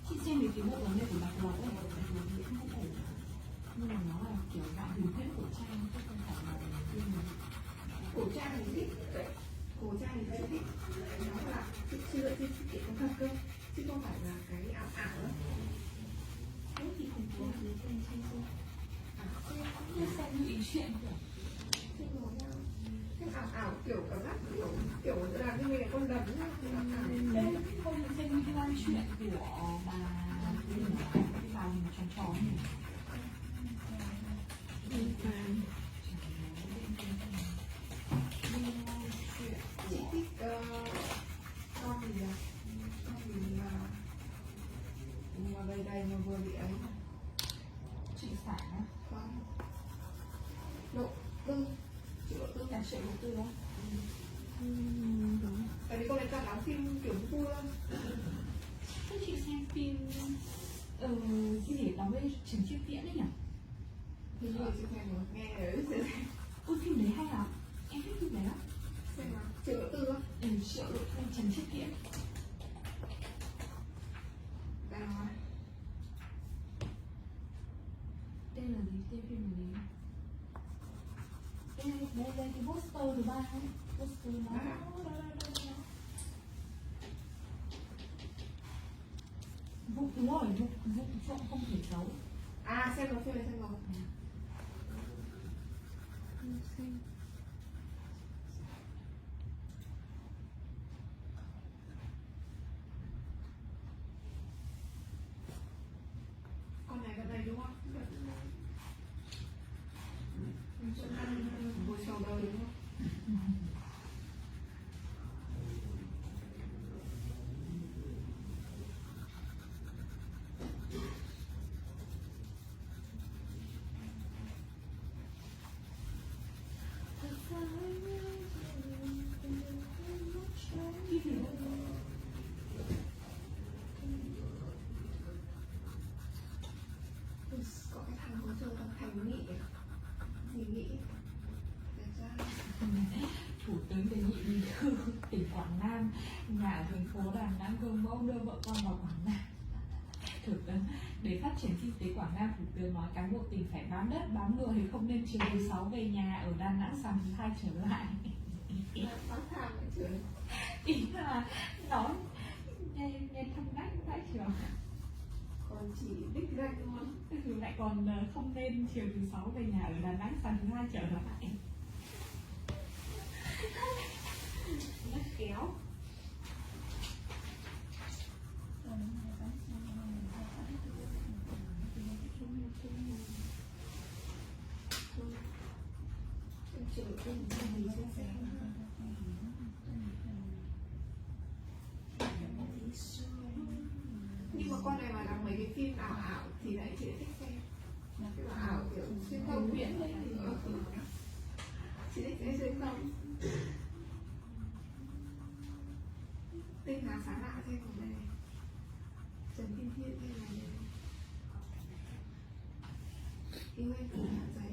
Chị xem về cái bộ vấn đề của bạch lộc ấy, không ổn. Nhưng mà nó là kiểu dạng hình thức cổ trang, chứ không phải là phim mà cổ trang thì thích, cổ trang thì chị thích, nó là chị chưa chị có thật cơ, chứ không phải là cái ảo ảo đó. thế thì không có gì xem như xem như ý chuyện kiểu Cái ảo ảo kiểu cảm giác kiểu là như cái con đầm ấy, đây không được xem như lan chuyện của bà cái bà hình tròn tròn này. chị thích con gì à, con gì mà đầy đầy mà vừa bị ấy Chị phải á, con độ tư, chị độ tư cả triệu đầu tư đó. tại vì con ấy toàn đóng phim kiểu vui lắm. Thế chị xem phim cái gì đóng với Trần Chiết Viễn ấy nhỉ? Thì như chị xem rồi, nghe rồi sẽ Ôi phim đấy hay lắm, em thích phim đấy lắm. xem nào, chị độ tư á, Triệu đầu tư Trần Chiết Viễn. đang nói Tên là gì? Tên phim là gì? Đây cái poster thứ ba ấy. Poster nó vụ đúng rồi, vụ trộm không thể giấu. à xem rồi, phim này xem rồi. Con này gần đây đúng không? Buổi chiều đầu đúng không? Cái gì đó. Có cái thằng có chơi trong Thành Nghị à? Gì Nghị? Đẹp trai. Thủ tướng đề nghị bí thư tỉnh Quảng Nam, nhà ở thành phố Đà Nẵng gương mẫu đưa vợ con vào Quảng Nam. Thủ tướng để phát triển kinh tế Quảng Nam, thủ tướng nói cán bộ tỉnh phải bám đất bám người, không nên chiều thứ 6 về nhà, ở Đà Nẵng sáng thứ 2 trở lại. Bán hàng lại chửi. Ý là nói nghe thâm đách vãi trường. Còn chỉ đích danh luôn. Lại còn không nên chiều thứ 6 về nhà, ở Đà Nẵng sáng thứ 2 trở lại. Nó kéo. Chửi cái gì sẽ nhưng mà con này mà làm mấy cái phim ảo ảo thì lại chị thích xem. Cái ảo kiểu xuyên không viễn đấy thì chị thích xem xuyên không. Tên là sáng lạ thêm một này, Trần Kim Thiên hay là yêu em của bạn giấy